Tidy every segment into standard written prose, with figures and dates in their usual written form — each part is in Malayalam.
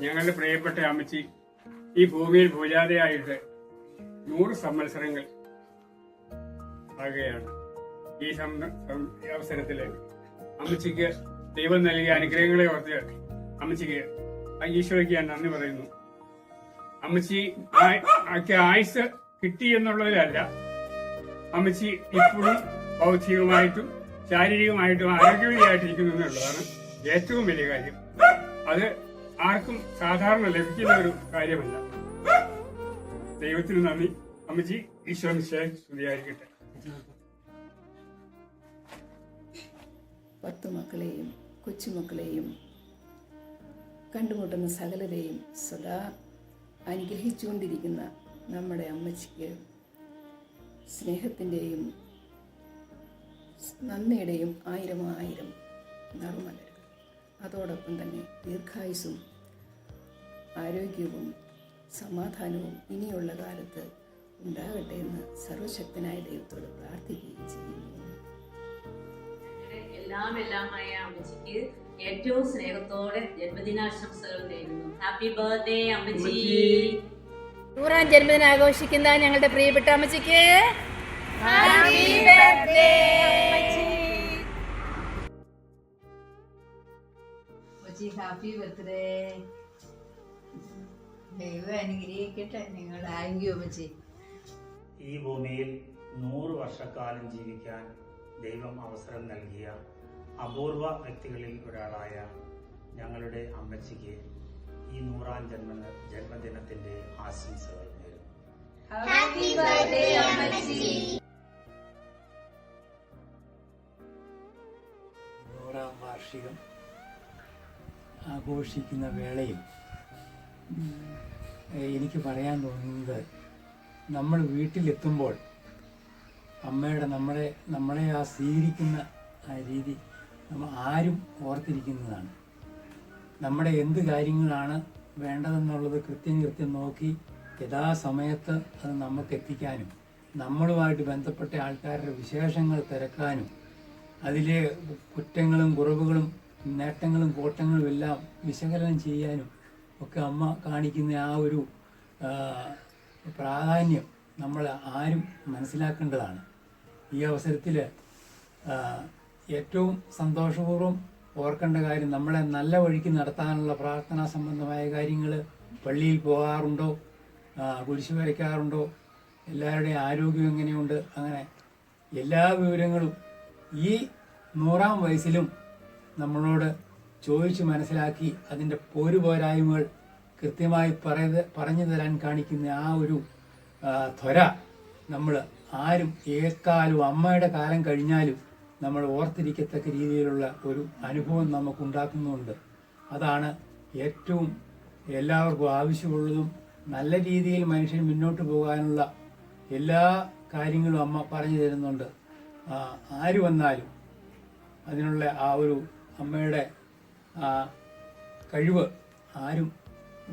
ഞങ്ങളുടെ പ്രിയപ്പെട്ട അമ്മച്ചി ഈ ഭൂമിയിൽ പൂജാതയായിട്ട് 100 സംവത്സരങ്ങൾ ആകുകയാണ്. ഈ അവസരത്തില് അമ്മച്ചിക്ക് ദൈവം നൽകിയ അനുഗ്രഹങ്ങളെ ഓർത്ത് അമ്മച്ചിക്ക് ഈശോയ്ക്ക് ഞാൻ നന്ദി പറയുന്നു. അമ്മച്ചി ആയുസ് കിട്ടി എന്നുള്ളതിലല്ല, അമ്മച്ചി ഇപ്പോഴും ഭൗതികമായിട്ടും ശാരീരികമായിട്ടും ആരോഗ്യവതിയായിട്ടിരിക്കുന്നു എന്നുള്ളതാണ് ഏറ്റവും വലിയ കാര്യം. അത് ആർക്കും സാധാരണ ലഭിക്കുന്ന ഒരു കാര്യമല്ല. ദൈവത്തിന് നന്ദി. അമ്മച്ചി ഈശോ മിശിഹായ്ക്ക് സ്തുതിയായിരിക്കട്ടെ. 10 മക്കളെയും കൊച്ചുമക്കളെയും കണ്ടുമുട്ടുന്ന സകലരെയും സദാ അനുഗ്രഹിച്ചുകൊണ്ടിരിക്കുന്ന നമ്മുടെ അമ്മച്ചിക്ക് സ്നേഹത്തിൻ്റെയും നന്ദിയുടെയും 1000 നറുമലരുകൾ. അതോടൊപ്പം തന്നെ ദീർഘായുസ്സും ആരോഗ്യവും സമാധാനവും ഇനിയുള്ള കാലത്ത് ഉണ്ടാകട്ടെ എന്ന് സർവശക്തനായ ദൈവത്തോട് പ്രാർത്ഥിക്കുകയും ചെയ്യുന്നു. എല്ലാമായ അമ്മച്ചിക്ക് ഏറ്റവും സ്നേഹത്തോടെ ജന്മദിനാശംസകൾ നേരുന്നു. ഹാപ്പി ബർത്ത്ഡേ അമ്മച്ചി. 100ാം ജന്മദിനം ആഘോഷിക്കുന്ന ഞങ്ങളുടെ പ്രിയപ്പെട്ട അമ്മച്ചിക്ക് ഹാപ്പി ബർത്ത്ഡേ അമ്മച്ചി. Happy birthday. ദൈവം അനുഗ്രഹിക്കട്ടെ നിങ്ങൾ. താങ്ക് യു അമ്മച്ചി. ഈ ഭൂമിയിൽ 100 വർഷക്കാലം ജീവിക്കാൻ ദൈവം അവസരം നൽകിയ അപൂർവ വ്യക്തികളിൽ ഒരാളായ ഞങ്ങളുടെ അമ്മച്ചിക്ക് ഈ 100ാം ജന്മദിനത്തിന്റെ ആശംസകൾ നേരുന്നു. ഹാപ്പി ബർത്ത്ഡേ അമ്മച്ചി. 100ാം വാർഷികം ആഘോഷിക്കുന്ന വേളയിൽ എനിക്ക് പറയാൻ തോന്നുന്നത്, നമ്മൾ വീട്ടിലെത്തുമ്പോൾ അമ്മയുടെ നമ്മളെ ആ സ്വീകരിക്കുന്ന ആ രീതി നമ്മൾ ആരും ഓർത്തിരിക്കുന്നതാണ്. നമ്മുടെ എന്ത് കാര്യങ്ങളാണ് വേണ്ടതെന്നുള്ളത് കൃത്യം നോക്കി യഥാസമയത്ത് അത് നമുക്ക് എത്തിക്കാനും നമ്മളുമായിട്ട് ബന്ധപ്പെട്ട ആൾക്കാരുടെ വിശേഷങ്ങൾ തിരക്കാനും അതിലെ കുറ്റങ്ങളും കുറവുകളും നേട്ടങ്ങളും കോട്ടങ്ങളും എല്ലാം വിശകലനം ചെയ്യാനും ഒക്കെ അമ്മ കാണിക്കുന്ന ആ ഒരു പ്രാധാന്യം നമ്മൾ ആരും മനസ്സിലാക്കേണ്ടതാണ്. ഈ അവസരത്തിൽ ഏറ്റവും സന്തോഷപൂർവ്വം ഓർക്കേണ്ട കാര്യം, നമ്മളെ നല്ല വഴിക്ക് നടത്താനുള്ള പ്രാർത്ഥനാ സംബന്ധമായ കാര്യങ്ങൾ പള്ളിയിൽ പോകാറുണ്ടോ, കുരിശ് വരയ്ക്കാറുണ്ടോ, എല്ലാവരുടെയും ആരോഗ്യം എങ്ങനെയുണ്ട്, അങ്ങനെ എല്ലാ വിവരങ്ങളും ഈ 100ാം വയസ്സിലും നമ്മളോട് ചോദിച്ച് മനസ്സിലാക്കി അതിൻ്റെ പോരായ്മകൾ കൃത്യമായി പറഞ്ഞു തരാൻ കാണിക്കുന്ന ആ ഒരു ത്വര നമ്മൾ ആരും ഏക്കാലും അമ്മയുടെ കാലം കഴിഞ്ഞാലും നമ്മൾ ഓർത്തിരിക്കത്തക്ക രീതിയിലുള്ള ഒരു അനുഭവം നമുക്കുണ്ടാക്കുന്നുണ്ട്. അതാണ് ഏറ്റവും എല്ലാവർക്കും ആവശ്യമുള്ളതും നല്ല രീതിയിൽ മനുഷ്യൻ മുന്നോട്ട് പോകാനുള്ള എല്ലാ കാര്യങ്ങളും അമ്മ പറഞ്ഞു തരുന്നുണ്ട്. ആര് വന്നാലും അതിനുള്ള ആ ഒരു അമ്മയുടെ കഴിവ് ആരും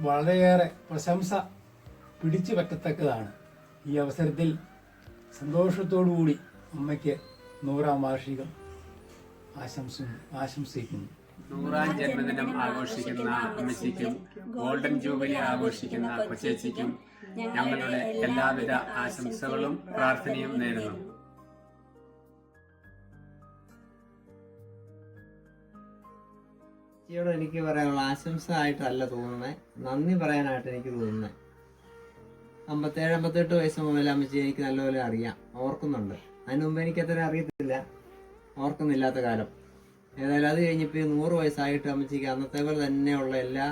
വളരെയേറെ പ്രശംസ പിടിച്ചു പറ്റത്തക്കതാണ്. ഈ അവസരത്തിൽ സന്തോഷത്തോടുകൂടി അമ്മയ്ക്ക് 100ാം വാർഷികം ആശംസിക്കുന്നു. 100ാം ജന്മദിനം ആഘോഷിക്കുന്ന അമ്മച്ചിക്കും ഗോൾഡൻ ജൂബിലി ആഘോഷിക്കുന്ന കൊച്ചേച്ചിക്കും ഞങ്ങളുടെ എല്ലാവിധ ആശംസകളും പ്രാർത്ഥനയും നേരുന്നു. യോട് എനിക്ക് പറയാനുള്ള ആശംസ ആയിട്ടല്ല തോന്നുന്നത്, നന്ദി പറയാനായിട്ട് എനിക്ക് തോന്നുന്നത്. 57-58 വയസ്സ് മുതൽ അമ്മച്ചി എനിക്ക് നല്ലപോലെ അറിയാം, ഓർക്കുന്നുണ്ട്. അതിന് മുമ്പ് എനിക്കത്ര അറിയത്തില്ല, ഓർക്കുന്നില്ലാത്ത കാലം. ഏതായാലും അത് കഴിഞ്ഞപ്പോൾ 100 വയസ്സായിട്ട് അമ്മച്ചിക്ക് അന്നത്തെ പോലെ തന്നെയുള്ള എല്ലാ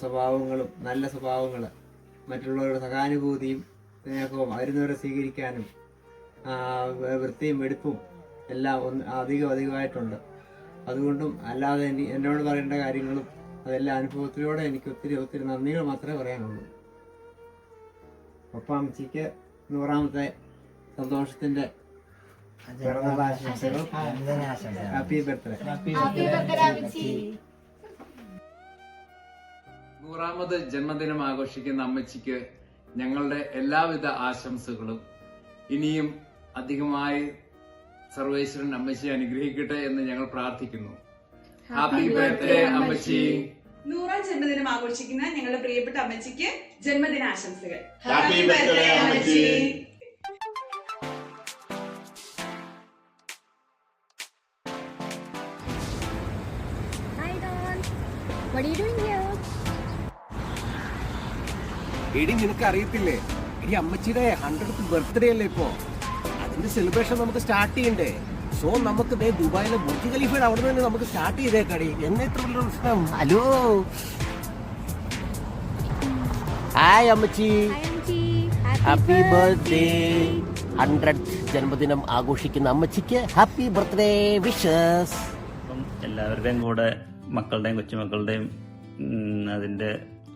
സ്വഭാവങ്ങളും, നല്ല സ്വഭാവങ്ങൾ, മറ്റുള്ളവരുടെ സഹാനുഭൂതിയും സ്നേഹവും വരുന്നവരെ സ്വീകരിക്കാനും വൃത്തിയും വെടുപ്പും എല്ലാം അധികമായിട്ടുണ്ട്. അതുകൊണ്ടും അല്ലാതെ എന്നോട് പറയേണ്ട കാര്യങ്ങളും അതെല്ലാം അനുഭവത്തിലൂടെ എനിക്ക് ഒത്തിരി നന്ദികൾ മാത്രമേ പറയാനുള്ളൂ. ഒപ്പം അമ്മച്ചിക്ക് 100ാമത്തെ സന്തോഷത്തിന്റെ ആശംസകൾ. Happy birthday. 100ാമത് ജന്മദിനം ആഘോഷിക്കുന്ന അമ്മച്ചിക്ക് ഞങ്ങളുടെ എല്ലാവിധ ആശംസകളും. ഇനിയും അധികമായി സർവേശ്വരൻ അമ്മച്ചിയെ അനുഗ്രഹിക്കട്ടെ എന്ന് ഞങ്ങൾ പ്രാർത്ഥിക്കുന്നു. ഹാപ്പി ബർത്ത്ഡേ അമ്മച്ചി. 100ാം ജന്മദിനം ആഘോഷിക്കുന്ന ഞങ്ങളുടെ പ്രിയപ്പെട്ട അമ്മച്ചിക്ക് ജന്മദിനാശംസകൾ. Happy birthday, അമ്മച്ചി. എടി നിനക്ക് അറിയത്തില്ലേ, എടി അമ്മച്ചിയുടെ 100th ബർത്ത്ഡേ അല്ലേ ഇപ്പോ, അതിന്റെ സെലിബ്രേഷൻ നമുക്ക് സ്റ്റാർട്ട് ചെയ്യണ്ടേ. സോ നമുക്ക് ദുബായിലെ ബുർജ് ഖലീഫയുടെ അവിടെ നിന്ന് നമുക്ക് സ്റ്റാർട്ട് ചെയ്തേക്കടി. എന്നെ ഇത്ര വലിയ പ്രശ്നം. ഹലോ, ഹായ് അമ്മച്ചി, ഹാപ്പി ബർത്ത്ഡേ. 100th ജന്മദിനം ആഘോഷിക്കുന്ന അമ്മച്ചിക്ക് ഹാപ്പി ബർത്ത്ഡേ വിഷസ്. എല്ലാവരുടെയും കൂടെ, മക്കളുടെയും കൊച്ചുമക്കളുടെയും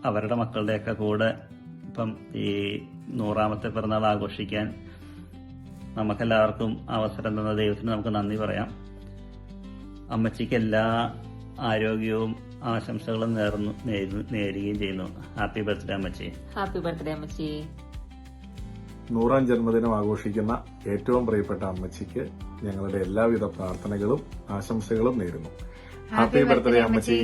അവരുടെ മക്കളുടെയൊക്കെ കൂടെ ഇപ്പം ഈ 100ാമത്തെ പിറന്നാൾ ആഘോഷിക്കാൻ നമുക്കെല്ലാവർക്കും അവസരം തന്ന ദൈവത്തിന് നമുക്ക് നന്ദി പറയാം. അമ്മച്ചിക്ക് എല്ലാ ആരോഗ്യവും ആശംസകളും നേരുകയും ചെയ്യുന്നു. ഹാപ്പി ബർത്ത്ഡേ അമ്മച്ചി. ഹാപ്പി ബർത്ത്ഡേ അമ്മച്ചി. 100ാം ജന്മദിനം ആഘോഷിക്കുന്ന ഏറ്റവും പ്രിയപ്പെട്ട അമ്മച്ചിക്ക് ഞങ്ങളുടെ എല്ലാവിധ പ്രാർത്ഥനകളും ആശംസകളും നേരുന്നു. ഹാപ്പി ബർത്ത്ഡേ അമ്മച്ചി.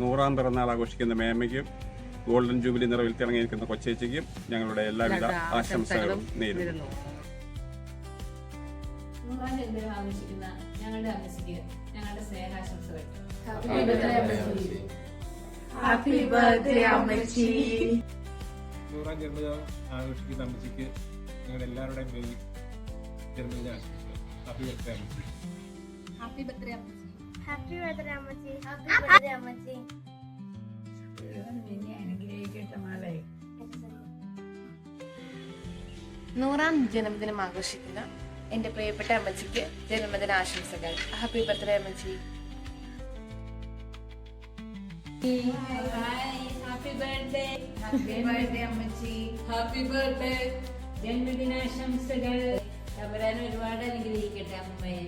100ാം പിറന്നാൾ ആഘോഷിക്കുന്ന മേമ്മയ്ക്കും ഗോൾഡൻ ജൂബിലി നിറവിൽ തിളങ്ങിയിരിക്കുന്ന കൊച്ചേച്ചിക്കും ഞങ്ങളുടെ എല്ലാവിധ ആശംസകളും നേരുന്നു. 100ാം ജന്മദിനം ആഘോഷിക്കുന്ന ഞങ്ങളുടെ അമ്മച്ചിക്ക് ഞങ്ങളുടെ സ്നേഹാശംസകൾ. Happy birthday, അമ്മച്ചി. 100ാം ജന്മദിനം ആഘോഷിക്കുന്ന അമ്മച്ചിക്ക് ഞങ്ങളുടെ എല്ലാവരുടെയും പേരിൽ ജന്മദിന ആശംസകൾ. ഹാപ്പി ബർത്ത്ഡേ അമ്മച്ചി. ഹാപ്പി ബർത്ത്ഡേ അമ്മച്ചി. Happy birthday, അമ്മച്ചി. Happy birthday, അമ്മച്ചി. നിന്നെ അനുഗ്രഹിക്കട്ടെ മോളെ. 100ാം ജന്മദിനം ആഘോഷിക്കുന്ന എന്റെ പ്രിയപ്പെട്ട അമ്മച്ചിക്ക് ജന്മദിന ആശംസകൾ. ഹാപ്പി ബർത്ത്ഡേ അമ്മച്ചി. Happy birthday. Happy birthday, അമ്മച്ചി. Happy birthday. ജന്മദിനാശംസകൾ. തമ്പുരാൻ ഒരുപാട് അനുഗ്രഹിക്കട്ടെ അമ്മയെ.